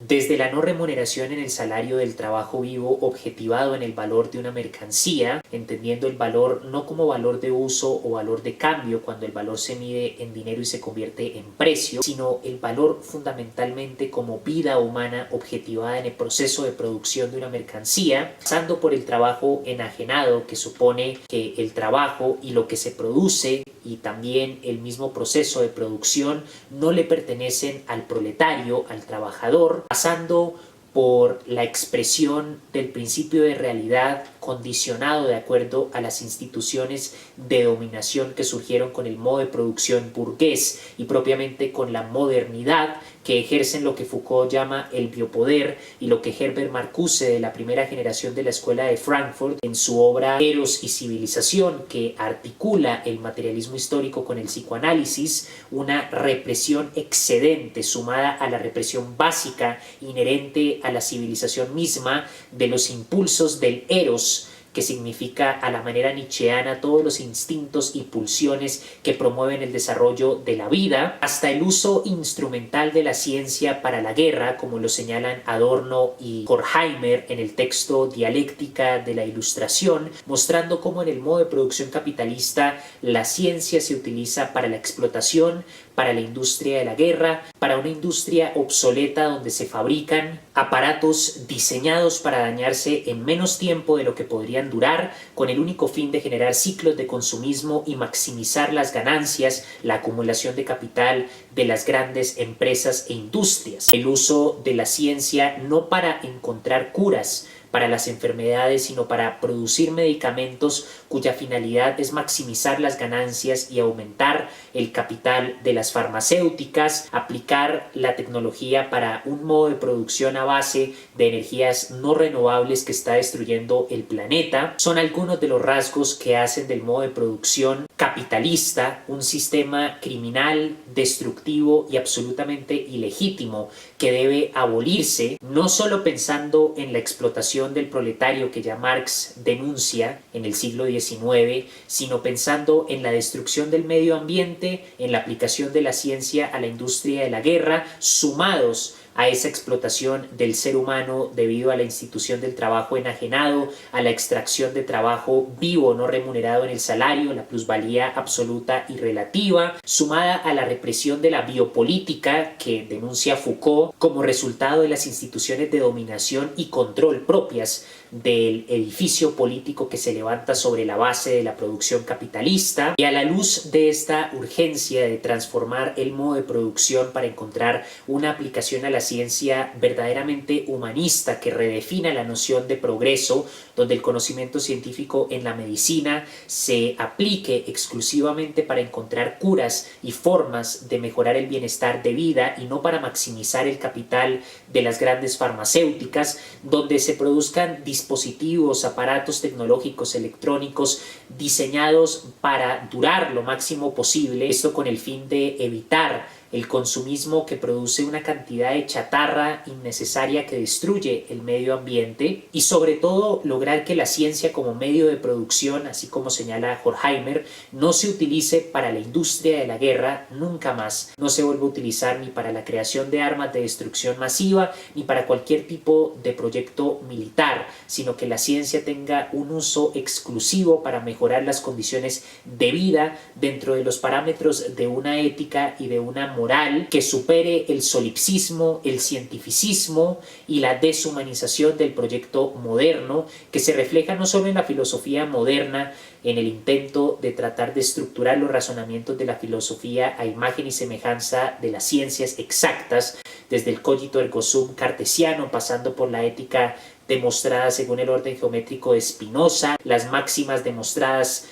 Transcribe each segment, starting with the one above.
Desde la no remuneración en el salario del trabajo vivo objetivado en el valor de una mercancía, entendiendo el valor no como valor de uso o valor de cambio cuando el valor se mide en dinero y se convierte en precio, sino el valor fundamentalmente como vida humana objetivada en el proceso de producción de una mercancía, pasando por el trabajo enajenado, que supone que el trabajo y lo que se produce y también el mismo proceso de producción no le pertenecen al proletario, al trabajador, pasando por la expresión del principio de realidad condicionado de acuerdo a las instituciones de dominación que surgieron con el modo de producción burgués y propiamente con la modernidad, que ejercen lo que Foucault llama el biopoder y lo que Herbert Marcuse, de la primera generación de la Escuela de Frankfurt, en su obra Eros y Civilización, que articula el materialismo histórico con el psicoanálisis, una represión excedente sumada a la represión básica inherente a la civilización misma de los impulsos del Eros, que significa a la manera nietzscheana todos los instintos y pulsiones que promueven el desarrollo de la vida, hasta el uso instrumental de la ciencia para la guerra, como lo señalan Adorno y Horkheimer en el texto Dialéctica de la Ilustración, mostrando cómo en el modo de producción capitalista la ciencia se utiliza para la explotación, para la industria de la guerra, para una industria obsoleta donde se fabrican aparatos diseñados para dañarse en menos tiempo de lo que podrían durar, con el único fin de generar ciclos de consumismo y maximizar las ganancias, la acumulación de capital de las grandes empresas e industrias. El uso de la ciencia no para encontrar curas para las enfermedades, sino para producir medicamentos cuya finalidad es maximizar las ganancias y aumentar el capital de las farmacéuticas, aplicar la tecnología para un modo de producción a base de energías no renovables que está destruyendo el planeta, son algunos de los rasgos que hacen del modo de producción capitalista un sistema criminal, destructivo y absolutamente ilegítimo que debe abolirse, no solo pensando en la explotación del proletario que ya Marx denuncia en el siglo XIX, sino pensando en la destrucción del medio ambiente, en la aplicación de la ciencia a la industria de la guerra, sumados a esa explotación del ser humano debido a la institución del trabajo enajenado, a la extracción de trabajo vivo no remunerado en el salario, la plusvalía absoluta y relativa, sumada a la represión de la biopolítica que denuncia Foucault como resultado de las instituciones de dominación y control propias del edificio político que se levanta sobre la base de la producción capitalista, y a la luz de esta urgencia de transformar el modo de producción para encontrar una aplicación a la ciencia verdaderamente humanista que redefina la noción de progreso, donde el conocimiento científico en la medicina se aplique exclusivamente para encontrar curas y formas de mejorar el bienestar de vida y no para maximizar el capital de las grandes farmacéuticas, donde se produzcan dispositivos, aparatos tecnológicos, electrónicos diseñados para durar lo máximo posible, esto con el fin de evitar el consumismo que produce una cantidad de chatarra innecesaria que destruye el medio ambiente, y sobre todo lograr que la ciencia como medio de producción, así como señala Horkheimer, no se utilice para la industria de la guerra nunca más, no se vuelva a utilizar ni para la creación de armas de destrucción masiva ni para cualquier tipo de proyecto militar, sino que la ciencia tenga un uso exclusivo para mejorar las condiciones de vida dentro de los parámetros de una ética y de una moral que supere el solipsismo, el cientificismo y la deshumanización del proyecto moderno, que se refleja no solo en la filosofía moderna, en el intento de tratar de estructurar los razonamientos de la filosofía a imagen y semejanza de las ciencias exactas, desde el cogito ergo sum cartesiano, pasando por la ética demostrada según el orden geométrico de Spinoza, las máximas demostradas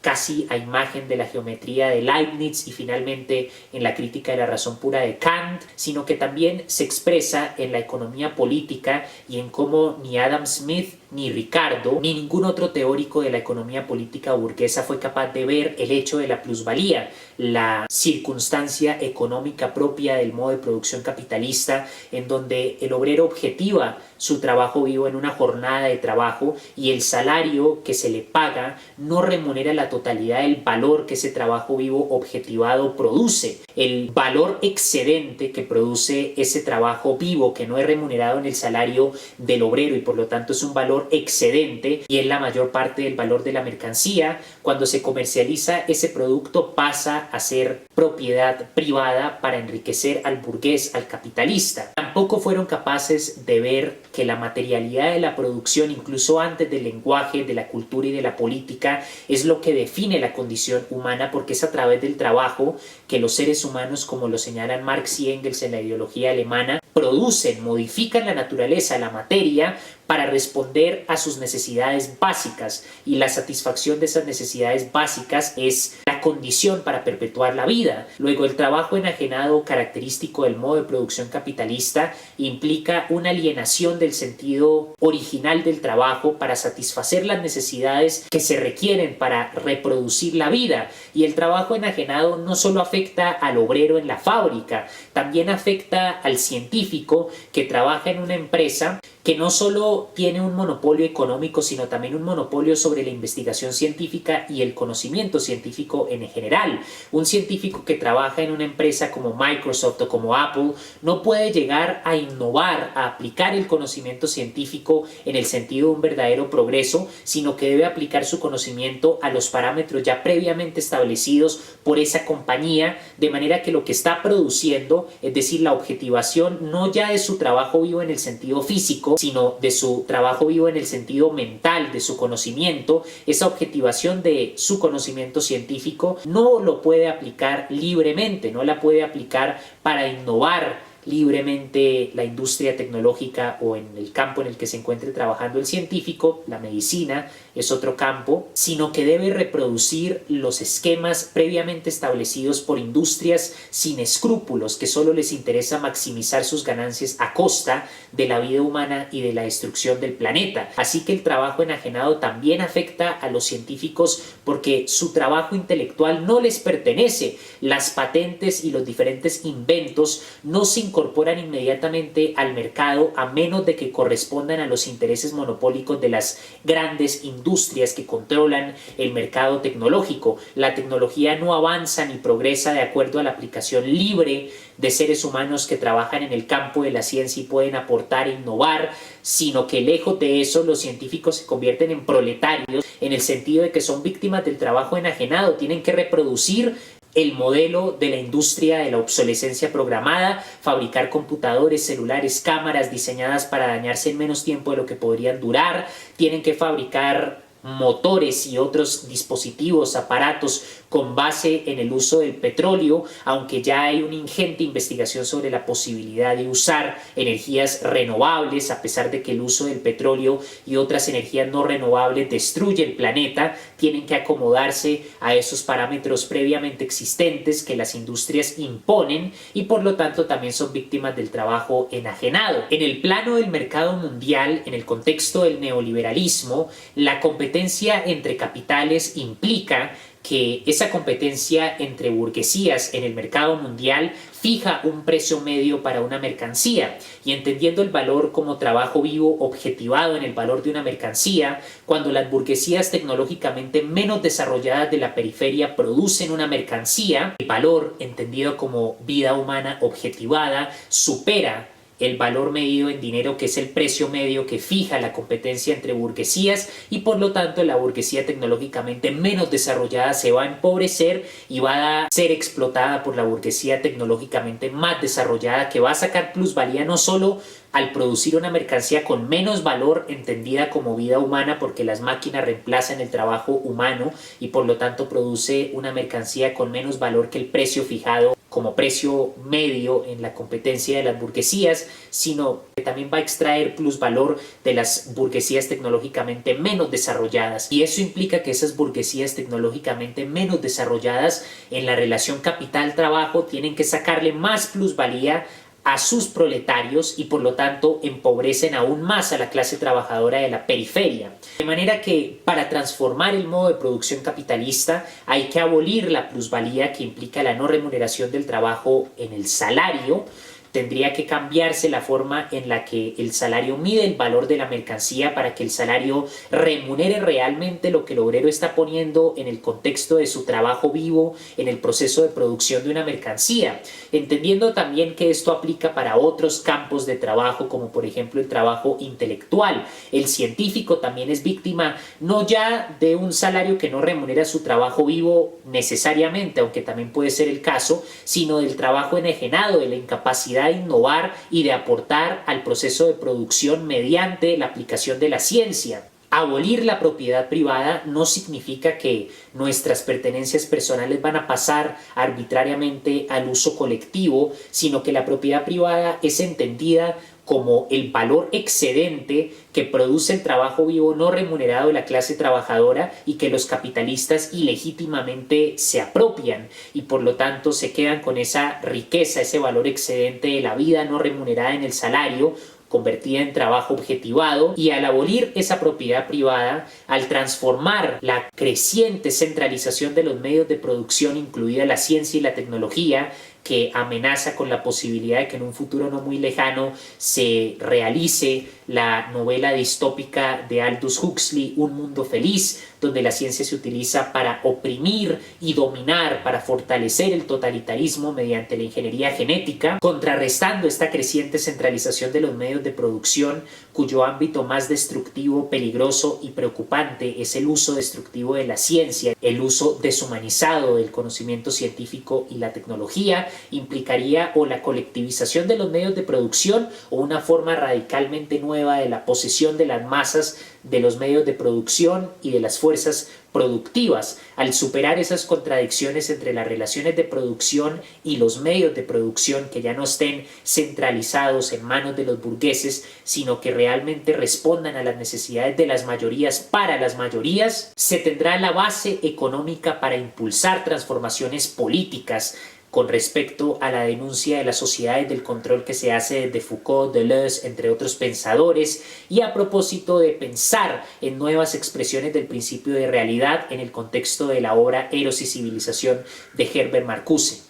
casi a imagen de la geometría de Leibniz y finalmente en la crítica de la razón pura de Kant, sino que también se expresa en la economía política y en cómo ni Adam Smith ni Ricardo, ni ningún otro teórico de la economía política burguesa fue capaz de ver el hecho de la plusvalía, la circunstancia económica propia del modo de producción capitalista, en donde el obrero objetiva su trabajo vivo en una jornada de trabajo y el salario que se le paga no remunera la totalidad del valor que ese trabajo vivo objetivado produce. El valor excedente que produce ese trabajo vivo que no es remunerado en el salario del obrero y por lo tanto es un valor excedente y es la mayor parte del valor de la mercancía, cuando se comercializa ese producto pasa a ser propiedad privada para enriquecer al burgués, al capitalista. Tampoco fueron capaces de ver que la materialidad de la producción, incluso antes del lenguaje, de la cultura y de la política, es lo que define la condición humana, porque es a través del trabajo que los seres humanos, como lo señalan Marx y Engels en la ideología alemana, producen, modifican la naturaleza, la materia, para responder a sus necesidades básicas, y la satisfacción de esas necesidades básicas es la condición para perpetuar la vida. Luego, el trabajo enajenado, característico del modo de producción capitalista, implica una alienación del sentido original del trabajo para satisfacer las necesidades que se requieren para reproducir la vida. Y el trabajo enajenado no solo afecta al obrero en la fábrica, también afecta al científico que trabaja en una empresa que no solo tiene un monopolio económico, sino también un monopolio sobre la investigación científica y el conocimiento científico en general. Un científico que trabaja en una empresa como Microsoft o como Apple no puede llegar a innovar, a aplicar el conocimiento científico en el sentido de un verdadero progreso, sino que debe aplicar su conocimiento a los parámetros ya previamente establecidos por esa compañía, de manera que lo que está produciendo, es decir, la objetivación no ya de su trabajo vivo en el sentido físico, sino de su trabajo vivo en el sentido mental, de su conocimiento, esa objetivación de su conocimiento científico no lo puede aplicar libremente, no la puede aplicar para innovar libremente la industria tecnológica o en el campo en el que se encuentre trabajando el científico. La medicina es otro campo, sino que debe reproducir los esquemas previamente establecidos por industrias sin escrúpulos que solo les interesa maximizar sus ganancias a costa de la vida humana y de la destrucción del planeta. Así que el trabajo enajenado también afecta a los científicos porque su trabajo intelectual no les pertenece. Las patentes y los diferentes inventos no se incorporan inmediatamente al mercado a menos de que correspondan a los intereses monopólicos de las grandes industrias que controlan el mercado tecnológico. La tecnología no avanza ni progresa de acuerdo a la aplicación libre de seres humanos que trabajan en el campo de la ciencia y pueden aportar e innovar, sino que lejos de eso los científicos se convierten en proletarios en el sentido de que son víctimas del trabajo enajenado, tienen que reproducir el modelo de la industria de la obsolescencia programada, fabricar computadores, celulares, cámaras diseñadas para dañarse en menos tiempo de lo que podrían durar, tienen que fabricar motores y otros dispositivos, aparatos con base en el uso del petróleo, aunque ya hay una ingente investigación sobre la posibilidad de usar energías renovables, a pesar de que el uso del petróleo y otras energías no renovables destruye el planeta, tienen que acomodarse a esos parámetros previamente existentes que las industrias imponen y por lo tanto también son víctimas del trabajo enajenado. En el plano del mercado mundial, en el contexto del neoliberalismo, la competencia entre capitales implica que esa competencia entre burguesías en el mercado mundial fija un precio medio para una mercancía, y entendiendo el valor como trabajo vivo objetivado en el valor de una mercancía, cuando las burguesías tecnológicamente menos desarrolladas de la periferia producen una mercancía, el valor entendido como vida humana objetivada supera el valor medido en dinero, que es el precio medio que fija la competencia entre burguesías, y por lo tanto la burguesía tecnológicamente menos desarrollada se va a empobrecer y va a ser explotada por la burguesía tecnológicamente más desarrollada, que va a sacar plusvalía no solo al producir una mercancía con menos valor entendida como vida humana, porque las máquinas reemplazan el trabajo humano y por lo tanto produce una mercancía con menos valor que el precio fijado como precio medio en la competencia de las burguesías, sino que también va a extraer plusvalor de las burguesías tecnológicamente menos desarrolladas. Y eso implica que esas burguesías tecnológicamente menos desarrolladas en la relación capital-trabajo tienen que sacarle más plusvalía a sus proletarios y por lo tanto empobrecen aún más a la clase trabajadora de la periferia. De manera que para transformar el modo de producción capitalista hay que abolir la plusvalía que implica la no remuneración del trabajo en el salario. Tendría que cambiarse la forma en la que el salario mide el valor de la mercancía para que el salario remunere realmente lo que el obrero está poniendo en el contexto de su trabajo vivo en el proceso de producción de una mercancía, entendiendo también que esto aplica para otros campos de trabajo como por ejemplo el trabajo intelectual. El científico también es víctima no ya de un salario que no remunera su trabajo vivo necesariamente, aunque también puede ser el caso, sino del trabajo enajenado, de la incapacidad de innovar y de aportar al proceso de producción mediante la aplicación de la ciencia. Abolir la propiedad privada no significa que nuestras pertenencias personales van a pasar arbitrariamente al uso colectivo, sino que la propiedad privada es entendida como el valor excedente que produce el trabajo vivo no remunerado de la clase trabajadora y que los capitalistas ilegítimamente se apropian y por lo tanto se quedan con esa riqueza, ese valor excedente de la vida no remunerada en el salario, convertida en trabajo objetivado, y al abolir esa propiedad privada, al transformar la creciente centralización de los medios de producción, incluida la ciencia y la tecnología, que amenaza con la posibilidad de que en un futuro no muy lejano se realice la novela distópica de Aldous Huxley, Un mundo feliz, donde la ciencia se utiliza para oprimir y dominar, para fortalecer el totalitarismo mediante la ingeniería genética, contrarrestando esta creciente centralización de los medios de producción, cuyo ámbito más destructivo, peligroso y preocupante es el uso destructivo de la ciencia, el uso deshumanizado del conocimiento científico y la tecnología, implicaría o la colectivización de los medios de producción o una forma radicalmente nueva de la posesión de las masas de los medios de producción y de las fuerzas productivas. Al superar esas contradicciones entre las relaciones de producción y los medios de producción, que ya no estén centralizados en manos de los burgueses, sino que realmente respondan a las necesidades de las mayorías para las mayorías, se tendrá la base económica para impulsar transformaciones políticas con respecto a la denuncia de las sociedades del control que se hace desde Foucault, Deleuze, entre otros pensadores, y a propósito de pensar en nuevas expresiones del principio de realidad en el contexto de la obra Eros y civilización de Herbert Marcuse.